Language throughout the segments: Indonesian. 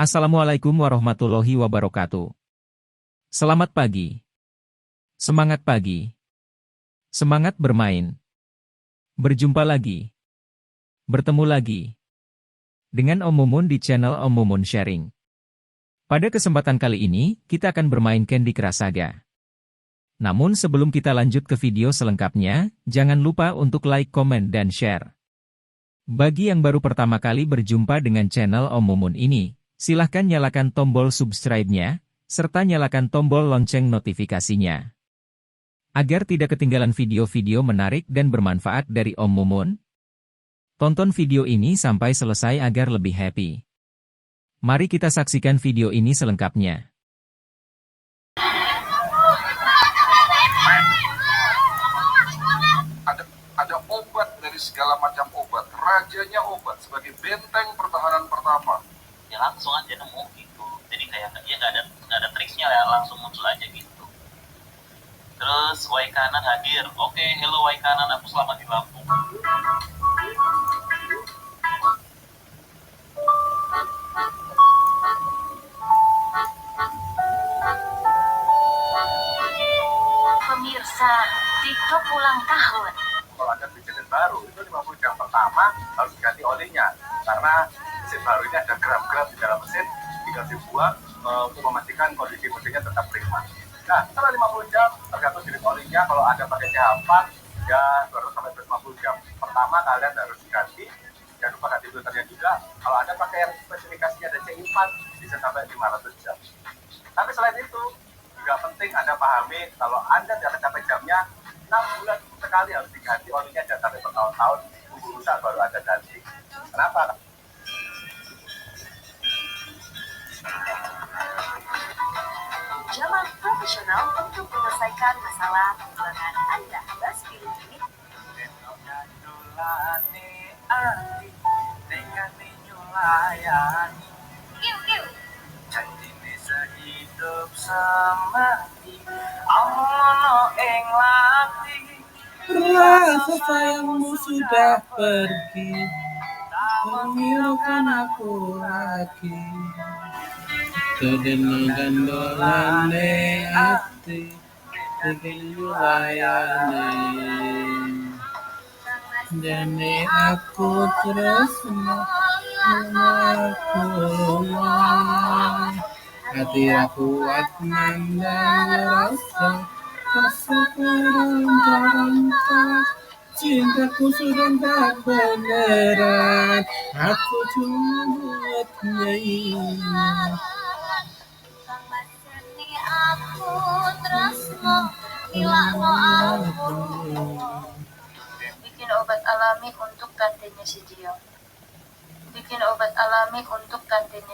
Assalamualaikum warahmatullahi wabarakatuh. Selamat pagi. Semangat pagi. Semangat bermain. Berjumpa lagi. Bertemu lagi. Dengan Om Mumun di channel Om Mumun Sharing. Pada kesempatan kali ini, kita akan bermain Candy Crush Saga. Namun sebelum kita lanjut ke video selengkapnya, jangan lupa untuk like, komen, dan share. Bagi yang baru pertama kali berjumpa dengan channel Om Mumun ini, silahkan nyalakan tombol subscribe-nya, serta nyalakan tombol lonceng notifikasinya. Agar tidak ketinggalan video-video menarik dan bermanfaat dari Om Mumun, tonton video ini sampai selesai agar lebih happy. Mari kita saksikan video ini selengkapnya. Ada obat dari segala macam obat, rajanya obat sebagai benteng pertahanan pertama. Ya langsung aja nemu gitu, jadi kayak dia nggak ada triksnya ya, langsung muncul aja gitu. Terus Waikanan hadir. Oke, hello Waikanan, aku selamat di Lampung. Pemirsa, TikTok ulang tahun. Kalau ada mesin baru, itu 50 jam pertama harus diganti olinya. Karena mesin baru ini ada gram-gram di dalam mesin, tinggal dibuang untuk memastikan kondisi mesinnya tetap prima. Nah, setelah 50 jam, tergantung jenis olinya, kalau ada pakai C4, ya 200-250 jam pertama kalian harus diganti. Jangan lupa ganti filternya juga. Kalau ada pakai yang spesifikasinya ada C4, bisa sampai 500 jam. Tapi selain itu, juga penting Anda pahami kalau Anda tidak mencapai jamnya, 6 bulan sekali harus diganti olinya, dan sampai bertahun-tahun tunggu rusak baru Anda ganti. Kenapa? Jalan profesional untuk menyelesaikan masalah keuangan Anda. Bas pilih ini. Janjine sehidup semati, amono ing lati. Rasa sayangmu sudah pergi, menghiraukan aku lagi. Kedengaran dolane hati, bikin layani. Jadi aku terus mengakuinya. Hati aku kuat memandang rasa teranta. Cintaku sudah tak beneran, aku cuma buat nyanyi. Aku terus mau aku. Bikin obat alami untuk kantinnya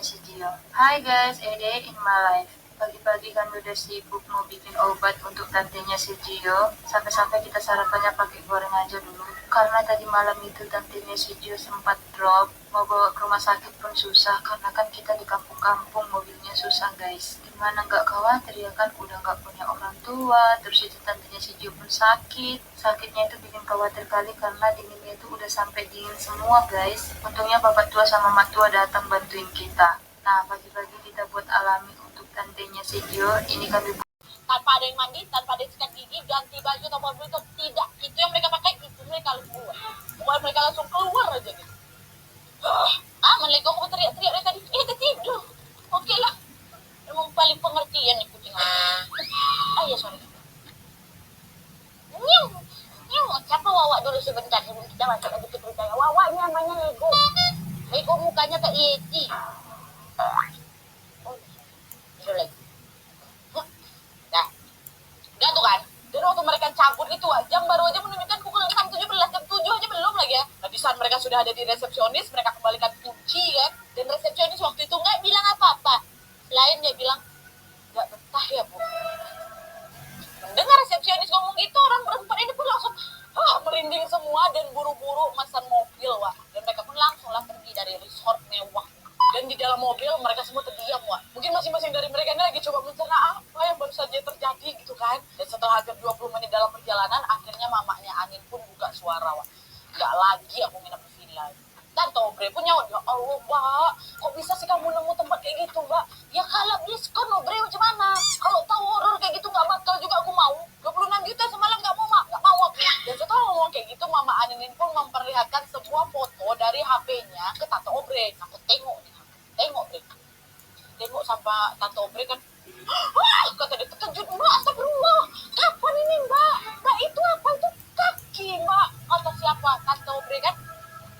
si Gio. Hai guys, a day in my life. Pagi-pagi kan udah sibuk mau bikin obat untuk tantenya si Gio. Sampai-sampai kita sarapannya pakai goreng aja dulu. Karena tadi malam itu tantenya si Gio sempat drop. Mau bawa ke rumah sakit pun susah. Karena kan kita di kampung-kampung, mobilnya susah guys. Gimana nggak khawatir ya kan, udah nggak punya orang tua. Terus itu tantenya si Gio pun sakit. Sakitnya itu bikin khawatir kali karena dinginnya itu udah sampai dingin semua guys. Untungnya bapak tua sama mak tua datang bantuin kita. Nah, pagi-pagi kita buat alami untuk tantenya si Gio. Ini kami tanpa ada yang mandi, tanpa ada yang sikat gigi, ganti baju atau baju itu tidak. Itu yang mereka pakai, itu mereka langsung keluar. Pokoknya mereka langsung keluar aja gitu. Mereka kok teriak-teriak dari tadi. Tidur. Oke lah. Memang paling pengertian nih kucing. Ya sorry. Siapa Wawa dulu sebentar sebelum kita masuk aja ke ceritanya. Wawa ini namanya Lego. Lego mukanya kayak Yeti. Itu lagi. Nah, udah tuh kan. Dan waktu mereka cabut itu jam baru aja menunjukkan pukul 6.17, jam 7 aja belum lagi ya. Nah, di saat mereka sudah ada di resepsionis, mereka kembalikan kunci kan. Dan resepsionis waktu itu nggak bilang apa-apa. Selain dia bilang, nggak betah ya Bu. Mendengar resepsionis ngomong gitu, orang berempat ini pun langsung merinding semua dan buru-buru pesan mobil wah. Dan mereka pun langsunglah pergi dari resort mewah. Dan di dalam mobil mereka semua terdiam wah. Mungkin masing-masing dari mereka ini lagi coba mencerna apa yang baru saja terjadi gitu kan. Dan setelah hampir 20 menit dalam perjalanan, akhirnya mamanya Anin pun buka suara wah. Nggak lagi aku nginep di villa. Dan Tobre pun nyawa, ya Allah Pak, kok bisa sih kamu nemu tempat kayak sama Tante Obre kan, kata dia terkejut, Mbak, astagfirullah, kapan ini Mbak? Mbak itu apa? Itu kaki Mbak, kata siapa? Tante Obre kan.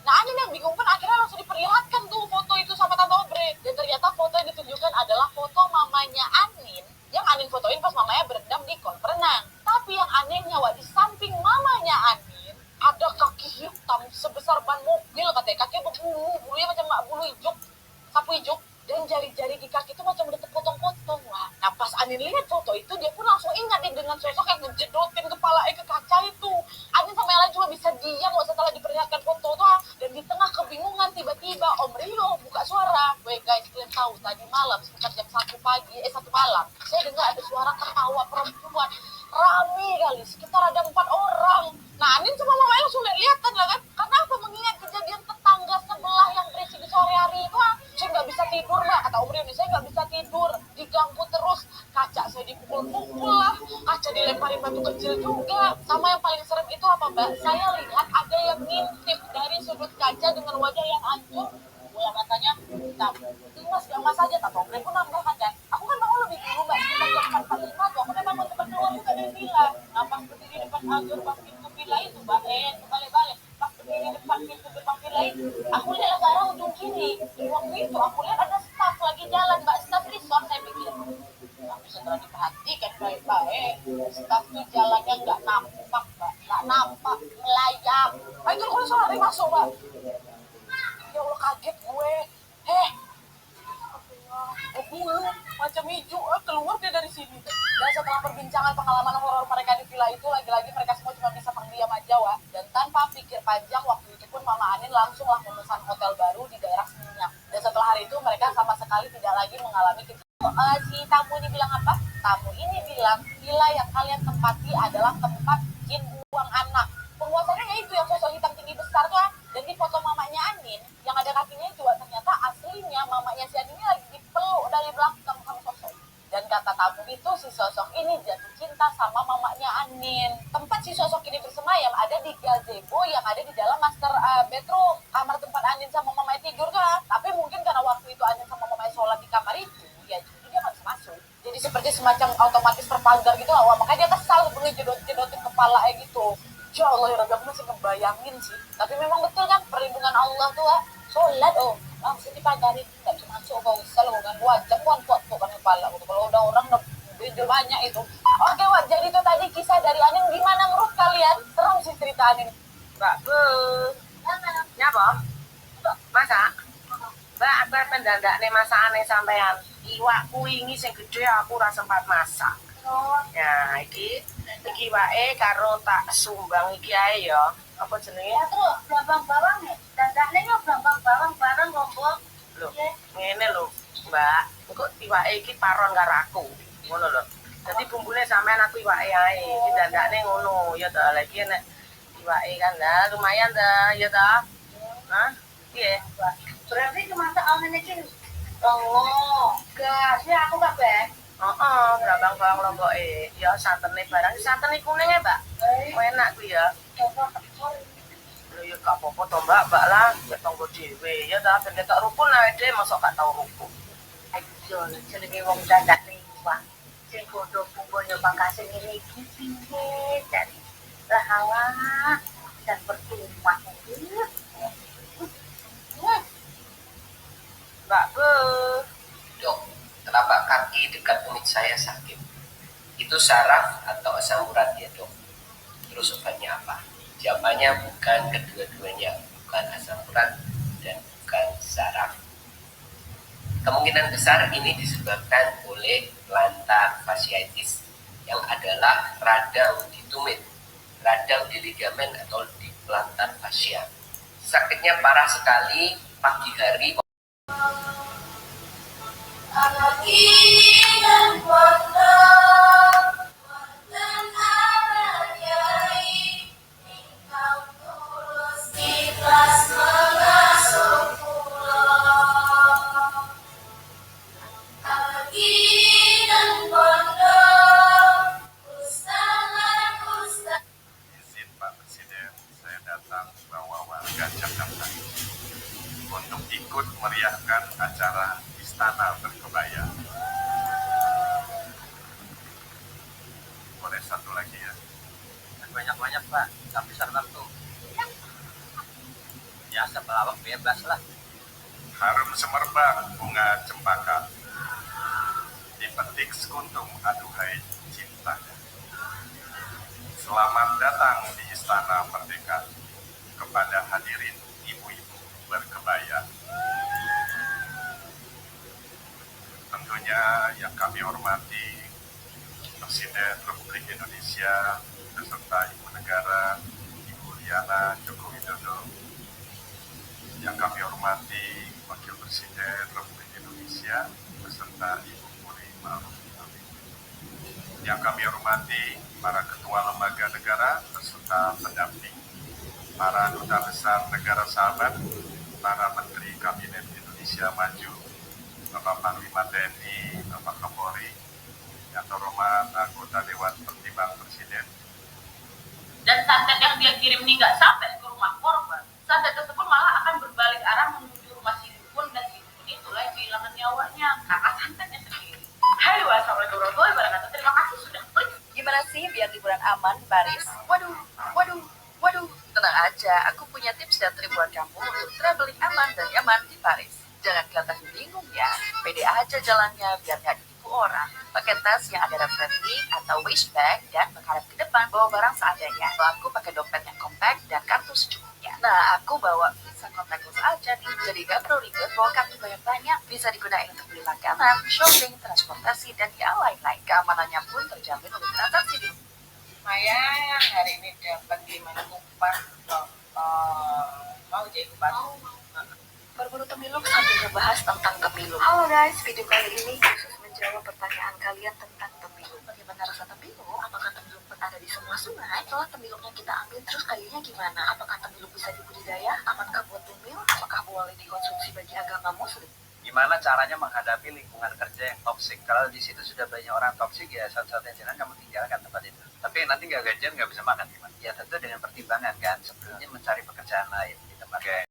Nah Anin yang bingung kan akhirnya langsung diperlihatkan tuh foto itu sama Tante Obre. Dan ternyata foto yang ditunjukkan adalah foto mamanya Anin, yang Anin fotoin pas mamanya berendam di kolam renang. Tapi yang anehnya, Wak, di samping mamanya Anin ada kaki hitam sebesar ban mobil, katanya kakinya berbulu, bulunya macam bulu ijuk, sapu ijuk, dan jari-jari di kaki itu macam udah terpotong-potong. Wah, nah pas Anin lihat foto itu, dia pun langsung ingat nih dengan sosok yang ngejedotin kepala ke kaca itu. Anin sama yang lain cuma bisa diam setelah diperlihatkan foto tuh, dan di tengah kebingungan tiba-tiba Om Rio buka suara. Weh guys, kalian tahu tadi malam sekitar jam 1 malam, saya dengar ada suara ketawa perempuan rame kali, sekitar ada 4 orang. Nah Anin sama mama langsung lihat-lihatan lah kan, karena apa, mengingat kejadian tetangga sebelah yang berisik di sore hari itu. Saya nggak bisa tidur Mbak, kata Om Rio nih, saya nggak bisa tidur, diganggu terus, kaca saya dipukul-pukul lah, kaca dilemparin batu kecil juga. Sama yang paling serem itu apa Mbak, saya lihat ada yang ngintip dari sudut kaca dengan wajah yang hancur, bola matanya hitam. Mas, yang mas aja, tak Om Rio pun nambahkan kan, aku kan bangun lebih dulu Mbak, sekitar jam 4.45 tuh, aku udah bangun tempat keluar juga dari villa. Nah pas berdiri depan gerbang pintu villa itu Mbak, balik-balik, pas berdiri depan pintu gerbang villa itu, aku lihat ke arah ujung kiri. Waktu itu aku lihat ada staff lagi jalan Mbak, staff resort, saya pikir. Tapi setelah diperhatikan baik-baik, staff tuh jalannya nggak nampak Mbak, nggak nampak, melayang. Nah itu kalau soal hari masuk Mbak, ya Allah kaget gue. Bulu macam hijau keluar dia dari sini. Dan setelah perbincangan pengalaman horor mereka di villa itu, lagi-lagi mereka semua cuma bisa pendiam aja Wak. Dan tanpa pikir panjang, waktu itu pun Mama Anin langsung lah memesan hotel baru di daerah Seminyak. Dan setelah hari itu mereka sama sekali tidak lagi mengalami si tamu ini bilang apa? Tamu ini bilang villa yang kalian tempati adalah tempat jin buang anak. Penguasanya yaitu yang sosok hitam tinggi besar tuh. Dan di foto mamanya Anin yang ada kakinya itu, ternyata aslinya mamanya si Anin ini lagi dipeluk dari belakang sama sosok. Dan kata tamu itu, si sosok ini jatuh cinta sama mamanya Anin. Tempat si sosok ini bersemayam ada di gazebo yang ada di dalam master bedroom, kamar tempat Anin sama mamanya tidur kan. Tapi mungkin karena waktu itu Anin sama mamanya sholat di kamar itu, ya jadi dia nggak bisa masuk. Jadi seperti semacam otomatis terpagar gitu lah. Makanya dia kesal ngejedot-jedotin kepala gitu. Ya Allah ya Rabbi, aku masih ngebayangin sih. Tapi memang betul kan, perlindungan Allah tuh sholat langsung dipagarin, nggak bisa masuk, gak usah lo kan wajib kan kuat kan kepala. Kalau udah orang udah banyak itu. Oke Wak, jadi itu tadi kisah dari Anin. Gimana menurut kalian? Serem sih cerita Anin. Mbak Bu, nyapa? Masak? Mbak, apa pendandaknya masakane sampean? Iwak kuingi sing gede aku ora sempat masak. Ya, iki wae karo tak sumbang iki ae ya. Apa jenenge? Ya tuh, bawang-bawang nih. Dadakne yo bawang-bawang bareng ngombo. Lho, ngene lho, Mbak. Engko iwake iki paron karo aku. Ngono lho. Dadi bumbune sampean aku iwake ae. Iki dandakne ngono. Ya ta, lagi nek iwake kan lah lumayan ta, ya ta? Hah? Piye? Berarti dimasak ngene iki. Oh, gas ya aku kabeh. Brambang bawang lomboke. Ya santene barang santen kuning ya, Mbak. Enak ku ya. Lho ya gak apa-apa to, Mbak lah, ya tanggo dhewe. Ya ta ben ketok rukun awake dhewe mosok gak tau rukun. Ayo, jenenge wong dadak liwat. Sing padha kumpul nyobang kasih ngene iki piye dari rahawa dan bertumpah. Mbak Bu. Dok, telapak kaki dekat tumit saya sakit. Itu saraf atau asam urat ya dok? Terus obatnya apa? Jawabannya bukan kedua-duanya, bukan asam urat dan bukan saraf. Kemungkinan besar ini disebabkan oleh plantar fasciitis yang adalah radang di tumit, radang di ligamen atau di plantar fascia. Sakitnya parah sekali pagi hari. Izin Pak Presiden, saya datang bawa warga Jakarta untuk ikut meriahkan acara Istana Berkebaya. Pak, tapi tertentu. Ya, sebelawak bebas lah. Harum semerbak bunga cempaka, dipetik sekuntum aduhai cintanya. Selamat datang di Istana Merdeka kepada hadirin ibu-ibu berkebaya. Tentunya yang kami hormati Presiden Republik Indonesia beserta Ibu Negara, Ibu Liana Joko Widodo. Yang kami hormati Wakil Presiden Republik Indonesia beserta Ibu Puri Ma'ruf Amin. Yang kami hormati para ketua lembaga negara beserta pendamping, para duta besar negara sahabat, para menteri Kabinet Indonesia Maju, Bapak Panglima TNI, Bapak Kapolri, yang terhormat anggota Dewan Pertimbangan Presiden. Dan santet yang dia kirim ini nggak sampai ke rumah korban. Santet tersebut malah akan berbalik arah menuju rumah si dukun, dan si dukun itulah yang kehilangan nyawanya karena santetnya sendiri. Halo, assalamualaikum warahmatullahi wabarakatuh. Terima kasih sudah klik. Gimana sih biar liburan aman di Paris? Waduh, tenang aja. Aku punya tips dan trik buat kamu untuk traveling aman dan nyaman di Paris. Jangan kelihatan bingung ya. Pede aja jalannya biar nggak ditipu orang. Pakai tas yang ada reflecting atau waist bag dan menghadap ke depan. Bawa barang seadanya. Kalau aku pakai dompet yang compact dan kartu secukupnya. Nah, aku bawa Visa contactless aja nih. Jadi gak perlu ribet bawa kartu banyak-banyak. Bisa digunakan untuk beli makanan, shopping, transportasi, dan yang lain-lain. Keamanannya pun terjamin untuk transaksi di Lumayan, hari ini dapat 5 kupon. Mau jadi kupon? Berburu Temiluk sambil ngebahas tentang Temiluk. Halo guys, video kali ini khusus menjawab pertanyaan kalian tentang Temiluk. Bagaimana rasa Temiluk? Apakah Temiluk berada di semua sungai? Setelah Temiluk yang kita ambil, terus kayunya gimana? Apakah Temiluk bisa dibudidaya? Amankah buat Temil? Apakah boleh dikonsumsi bagi agama Muslim? Gimana caranya menghadapi lingkungan kerja yang toksik? Kalau di situ sudah banyak orang toksik, ya satu-satunya jalan kamu tinggalkan tempat itu. Tapi nanti nggak gajian, nggak bisa makan gimana? Ya tentu dengan pertimbangan kan, sebelumnya mencari pekerjaan lain di tempat.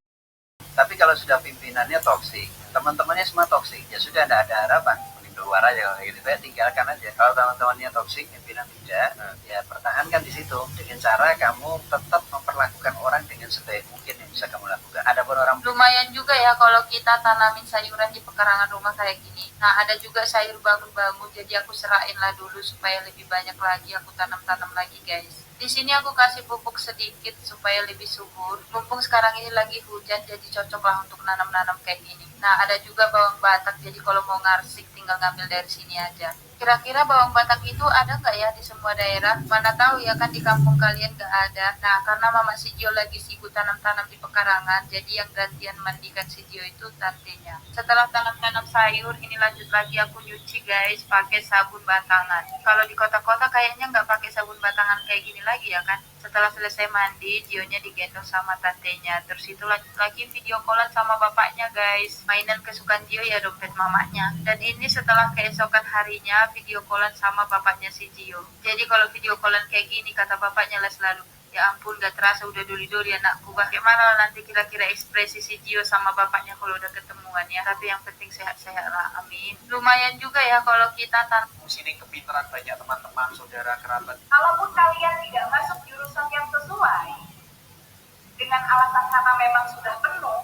Tapi kalau sudah pimpinannya toksik, teman-temannya semua toksik, ya sudah tidak ada harapan. Mending keluar aja kalau gitu, ya tinggalkan aja. Kalau teman-temannya toksik, pimpinan tidak, ya pertahankan di situ dengan cara kamu tetap memperlakukan orang dengan sebaik mungkin yang bisa kamu lakukan. Adapun orang Lumayan juga ya kalau kita tanamin sayuran di pekarangan rumah kayak gini. Nah, ada juga sayur bangun-bangun, jadi aku serain lah dulu supaya lebih banyak lagi aku tanam-tanam lagi guys. Di sini aku kasih pupuk sedikit supaya lebih subur. Mumpung sekarang ini lagi hujan, jadi cocok lah untuk nanam-nanam kayak gini. Nah, ada juga bawang batak, jadi kalau mau ngarsik tinggal ngambil dari sini aja. Kira-kira bawang batak itu ada nggak ya di semua daerah? Mana tahu ya kan di kampung kalian nggak ada. Nah, karena Mama Sijio lagi sibuk tanam-tanam di pekarangan, jadi yang gantian mandikan Sijio itu tantenya. Setelah tanam-tanam sayur, ini lanjut lagi aku nyuci guys, pakai sabun batangan. Kalau di kota-kota kayaknya nggak pakai sabun batangan kayak gini lagi ya kan. Setelah selesai mandi, Gionya digendong sama tantenya. Terus itu lanjut lagi video callan sama bapaknya guys. Mainan kesukaan Gio ya dompet mamanya. Dan ini setelah keesokan harinya video callan sama bapaknya si Gio. Jadi kalau video callan kayak gini kata bapaknya lah selalu, ya ampun gak terasa udah duli-duli anakku. Bagaimana nanti kira-kira ekspresi si Gio sama bapaknya kalau udah ketemuan ya. Tapi yang penting sehat-sehat lah, amin. Lumayan juga ya kalau kita sini kepintaran banyak teman-teman, saudara, kerabat. Kalaupun kalian tidak masuk jurusan yang sesuai dengan alasan karena memang sudah penuh,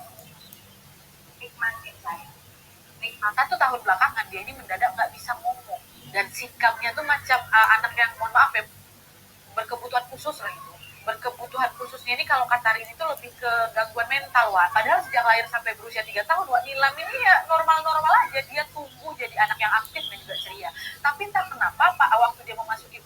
nikmatin saya. Nikmatan tuh tahun belakangan dia ini mendadak nggak bisa ngomong dan sikapnya tuh macam anak yang mohon maaf ya berkebutuhan khusus lah itu. Berkebutuhan khususnya ini kalau kata Rini itu lebih ke gangguan mental Wak. Padahal sejak lahir sampai berusia 3 tahun Wak Nilam ini ya normal-normal aja, dia tumbuh jadi anak yang aktif dan juga ceria. Tapi entah kenapa Pak waktu dia memasuki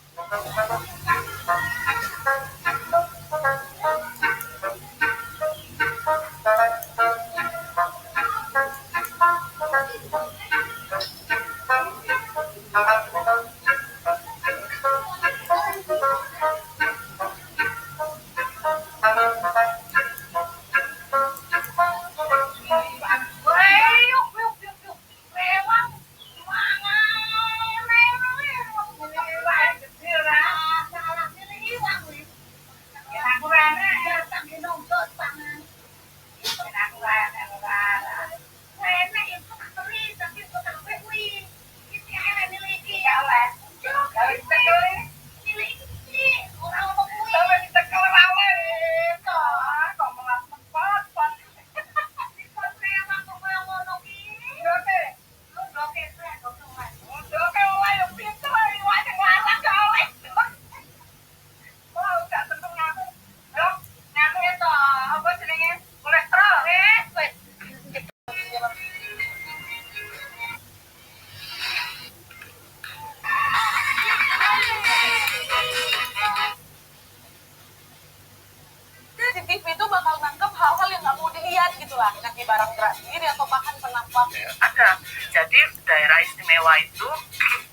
barang gerak sendiri atau bahkan penampak? Ada. Jadi daerah istimewa itu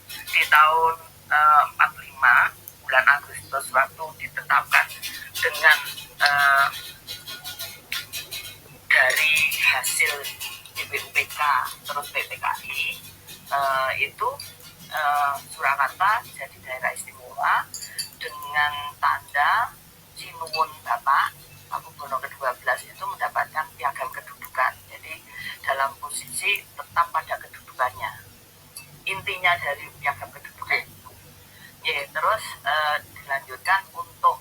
di tahun 45 bulan Agustus waktu ditetapkan dengan dari hasil BPUPK terus PPKI itu Surakarta jadi daerah istimewa dengan tanda Sinuwun Bapak Pakubono ke-12 itu mendapatkan piagam kedudukan. Jadi dalam posisi tetap pada kedudukannya. Intinya dari piagam kedudukan itu. Ya, terus dilanjutkan untuk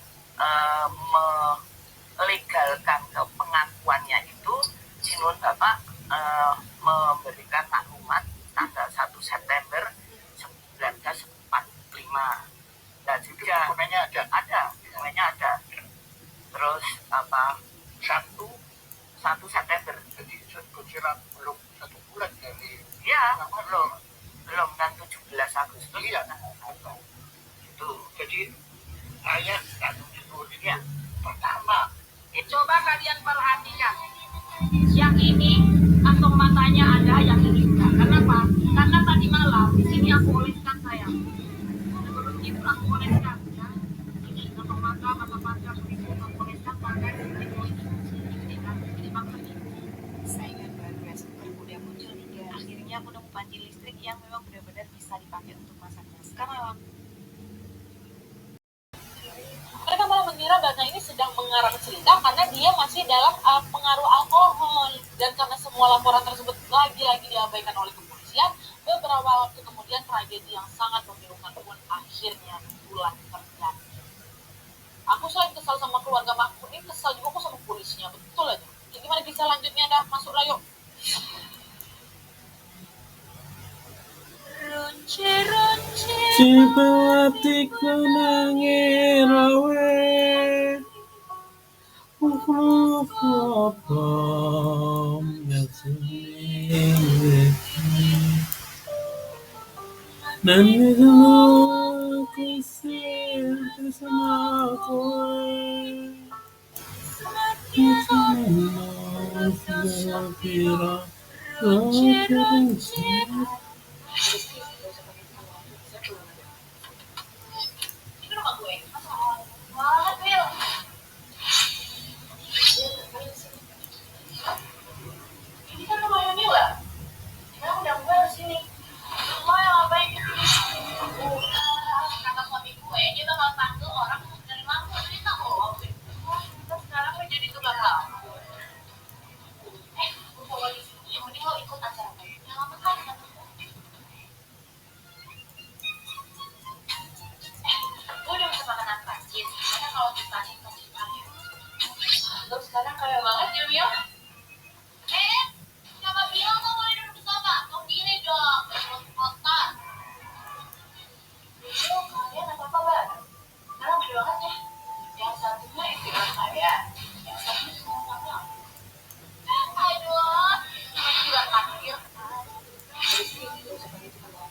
melegalkan pengakuannya itu Sinuwun Bapak memberikan maklumat tanggal 1 September 1945. Dan juga dokumennya ada, dokumennya ada. Terus apa? 1 September. Jadi kira belum 1 bulan dari. Ya, belum kan 17 Agustus. Iya. Itu. Jadi saya ya. Pertama, Coba kalian perhatikan. Yang ini kantong matanya ada, yang ini enggak. Kenapa? Karena tadi malam di sini aku oleskan sayang. Sebelum itu aku oleskan ya. Ini kantong mata begitu aku oleskan pakai ini maksudnya. Saingan baru ya udah muncul nih. Akhirnya aku nemu panci listrik yang memang benar-benar bisa dipakai untuk masaknya. Sekarang Mereka malah mengira Bana ini sedang mengarang cerita karena dia masih dalam pengaruh alkohol. Dan karena semua laporan tersebut lagi-lagi diabaikan oleh kepolisian, beberapa waktu kemudian tragedi yang sangat memilukan pun akhirnya bulan terjadi. Aku selain kesal sama keluarga Mahmud, ini kesal juga aku sama polisinya, betul aja. Ya, gimana bisa lanjutnya dah, masuklah yuk. Cipelatiku nangis rawe Upam yang sering dan semua kusir bersama kowe kita segera Ini rumah gue. Banget, Will. Ini kan rumahnya Mila. Kenapa udah gue di sini? Rumah yang ngapain di sini? Kata suami gue, dia bakal panggil orang dari lampu. Jadi tak bohong. Terus sekarang gue jadi tukang lampu. Gue bawa di sini. Yang mending lo ikut acara gue. Yang lama kan? Gue udah bisa makan apa aja. Karena kalau ditanya pasti tanya. Terus sekarang kayak banget ya, Mil? Siapa bilang lo boleh duduk di sofa? Kau diri dong, belum kotor. Mil, kalian apa-apa banget? Sekarang beda banget ya. Yang satunya istilah saya, yang satunya sekarang kamu. Aduh, namanya juga takdir.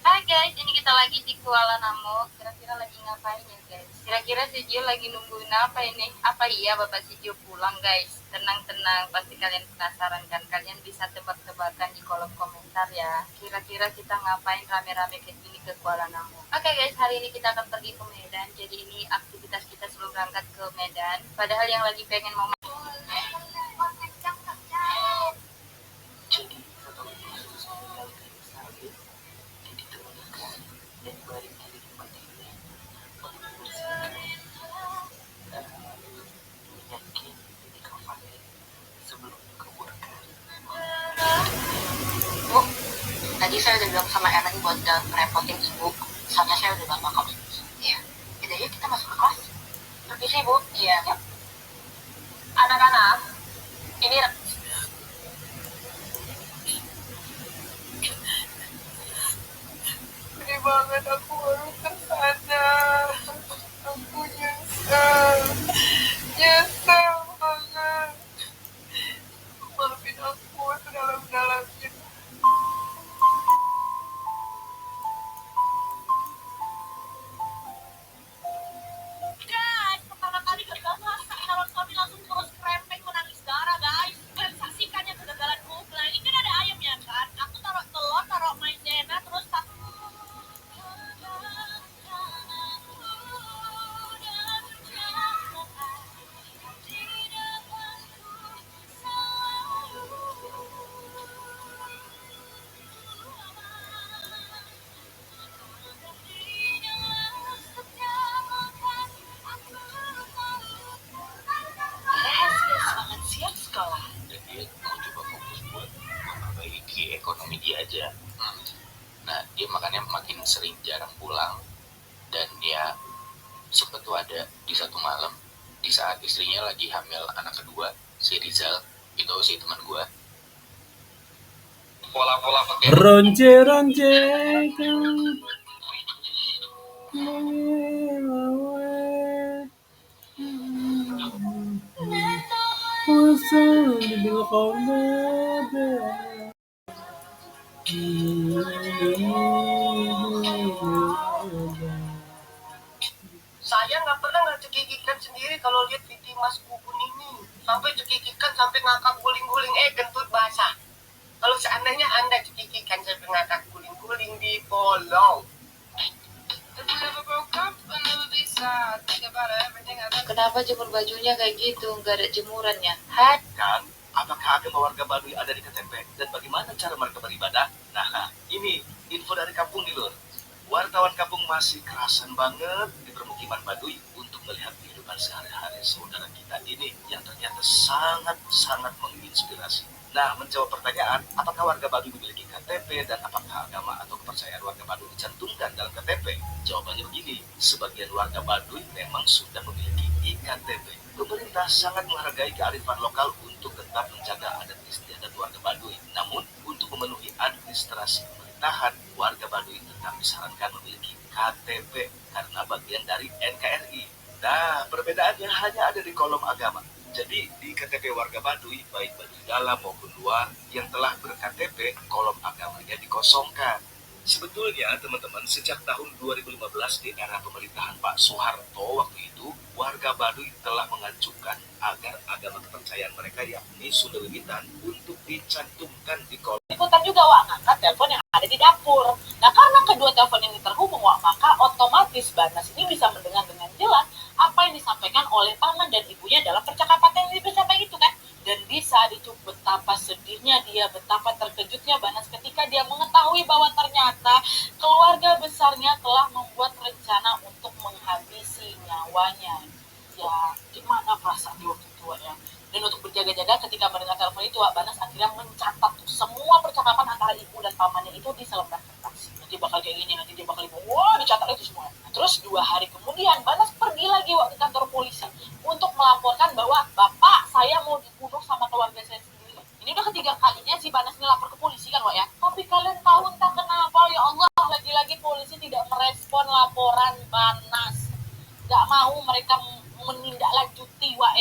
Hai guys, ini kita lagi di Kuala Namu. Kira-kira lagi ngapain ya guys? Kira-kira si Gio lagi nungguin apa ini? Apa iya Bapak si Gio pulang guys? Tenang-tenang, pasti kalian penasaran kan? Kalian bisa tebak-tebakan di kolom komentar ya. Kira-kira kita ngapain rame-rame kayak gini ke Kuala Namu? Oke guys, hari ini kita akan pergi ke Medan. Jadi ini aktivitas kita sebelum berangkat ke Medan. Padahal yang lagi pengen mau Bu, tadi saya udah bilang sama Ellen buat gak merepotin ibu. Soalnya saya udah lama kok. Iya. Yaudah yuk kita masuk ke kelas. Permisi Bu. Iya. Yuk. Anak-anak, ini sedih banget aku baru kesana. Aku nyesel banget. Maafin aku sedalam-dalamnya. guys, pertama kali gagal masak, calon suami langsung terus krempeng menangis darah guys. Kalian saksikan ya kegagalanku. dia makanya makin sering jarang pulang. Dan ya sempet tuh ada di satu malam di saat istrinya lagi hamil anak kedua, si Rizal itu si teman gue, pola-pola pakai Ronce Saya nggak pernah cekikikan sendiri kalau lihat video Mas Bubun ini. Sampai cekikikan, sampai ngakak guling-guling, kentut basah. Kalau seandainya Anda cekikikan sampai ngakak guling-guling di follow. Kenapa jemur bajunya kayak gitu? Nggak ada jemurannya. Hat. Kan, apakah agama warga Baduy ada di KTP dan bagaimana cara mereka beribadah? Nah, ini info dari kampung nih, Lur. Wartawan kampung masih kerasan banget di permukiman Baduy untuk melihat kehidupan sehari-hari saudara kita ini yang ternyata sangat-sangat menginspirasi. Nah, menjawab pertanyaan, apakah warga Baduy memiliki KTP dan apakah agama atau kepercayaan warga Baduy dicantumkan dalam KTP? Jawabannya begini, sebagian warga Baduy memang sudah memiliki iktp. Pemerintah sangat menghargai kearifan lokal untuk tetap menjaga adat istiadat warga Baduy. Namun, untuk memenuhi administrasi pemerintahan, warga Baduy tetap disarankan memiliki KTP karena bagian dari NKRI. Nah, perbedaannya hanya ada di kolom agama. Jadi, di KTP warga Baduy, baik Baduy dalam maupun luar, yang telah ber-KTP, kolom agamanya dikosongkan. Sebetulnya, teman-teman, sejak tahun 2015 di era pemerintahan Pak Soeharto waktu itu, warga Baduy telah mengajukan agar agama kepercayaan mereka yakni Sunda Wiwitan untuk dicantumkan di kolom. Ikutan juga Wak ngangkat telepon yang ada di dapur. Nah karena kedua telepon ini terhubung Wak, maka otomatis Banas ini bisa mendengar dengan jelas apa yang disampaikan oleh paman dan ibunya dalam percakapan yang disampaikan itu kan. Dan bisa dicuk betapa sedihnya dia, betapa terkejutnya Banas ketika dia mengetahui bahwa ternyata keluarga besarnya telah membuat rencana untuk menghabisi nyawanya. Ya gimana perasaan di waktu itu ya. Dan untuk berjaga-jaga ketika mendengar telepon itu, Banas akhirnya mencatat semua percakapan antara ibu dan pamannya itu di selembar kertas. Nanti bakal kayak gini, nanti dia bakal wah dicatat itu semua. Nah, terus 2 hari kemudian Banas pergi lagi ke kantor polisi untuk melaporkan bahwa bapak saya mau dibunuh sama keluarga saya sendiri. Ini udah ketiga kalinya si Banas ini lapor ke polisi kan Wak ya. Tapi kalian tahu entah kenapa ya Allah, lagi-lagi polisi tidak merespon laporan Banas. Gak mau mereka menindaklanjuti Wak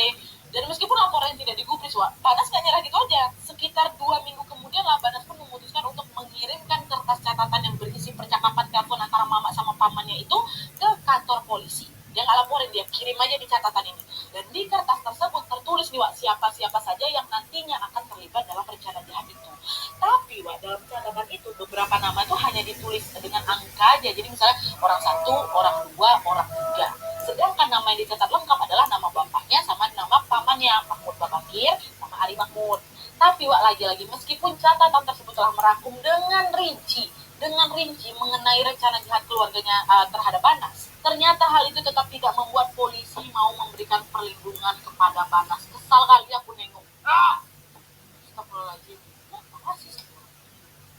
Dan meskipun laporannya tidak digubris, Wak, Banas gak nyerah gitu aja. Sekitar 2 minggu kemudian lah Banas pun memutuskan untuk mengirimkan kertas catatan yang berisi percakapan telepon antara mama sama pamannya itu ke kantor polisi. Dia gak laporin, dia kirim aja di catatan ini. Dan di kertas tersebut tertulis nih, Wak, siapa-siapa saja yang nantinya akan terlibat dalam rencana jahat itu. Tapi, Wak, dalam catatan itu beberapa nama itu hanya ditulis dengan angka aja. Jadi misalnya orang 1, orang 2, orang 3. Sedangkan nama yang dicatat lengkap adalah nama bapaknya sama nama pamannya, Mahmud Babakir sama Ali Mahmud. Tapi Wak, lagi-lagi meskipun catatan tersebut telah merangkum dengan rinci mengenai rencana jahat keluarganya terhadap Banas, ternyata hal itu tetap tidak membuat polisi mau memberikan perlindungan kepada Banas. Kesal kali aku nengok. Astagfirullahaladzim.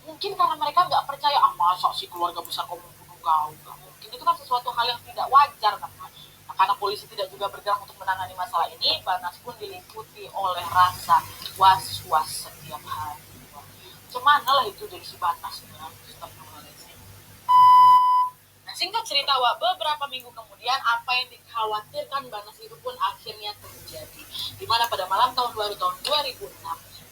Mungkin karena mereka nggak percaya, masa sih keluarga besar kamu bunuh kau? Nggak mungkin. Itu kan sesuatu hal yang tidak wajar kan. Nah, karena polisi tidak juga bergerak untuk menangani masalah ini, Banas pun diliputi oleh rasa was-was setiap hari. Cemana lah itu dari si Banas. Nah, singkat cerita Wak, beberapa minggu kemudian apa yang dikhawatirkan Banas itu pun akhirnya terjadi. Di mana pada malam tahun baru tahun 2006,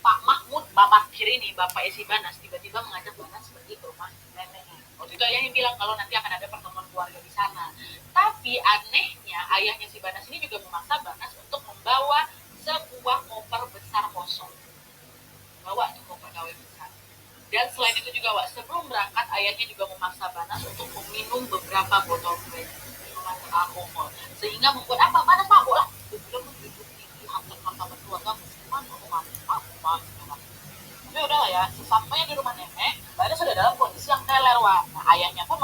Pak Mahmud Babakir ini, bapak si Banas, tiba-tiba mengajak Banas pergi ke rumah neneknya. Waktu itu ayahnya bilang kalau nanti akan ada pertemuan keluarga di sana. Tapi anehnya ayahnya si Banas ini juga memaksa Banas untuk membawa sebuah koper besar kosong. Bawa tuh koper KW besar. Dan selain itu juga Wak, sebelum berangkat ayahnya juga memaksa Banas untuk meminum beberapa botol minuman alkohol. Sehingga membuat apa? Banas mabuk lah. Dia bilang begitu hantar berkeluarga Tapi udah lah ya, sesampainya di rumah nenek, Banas sudah dalam kondisi yang teler Wak. Nah, ayahnya pun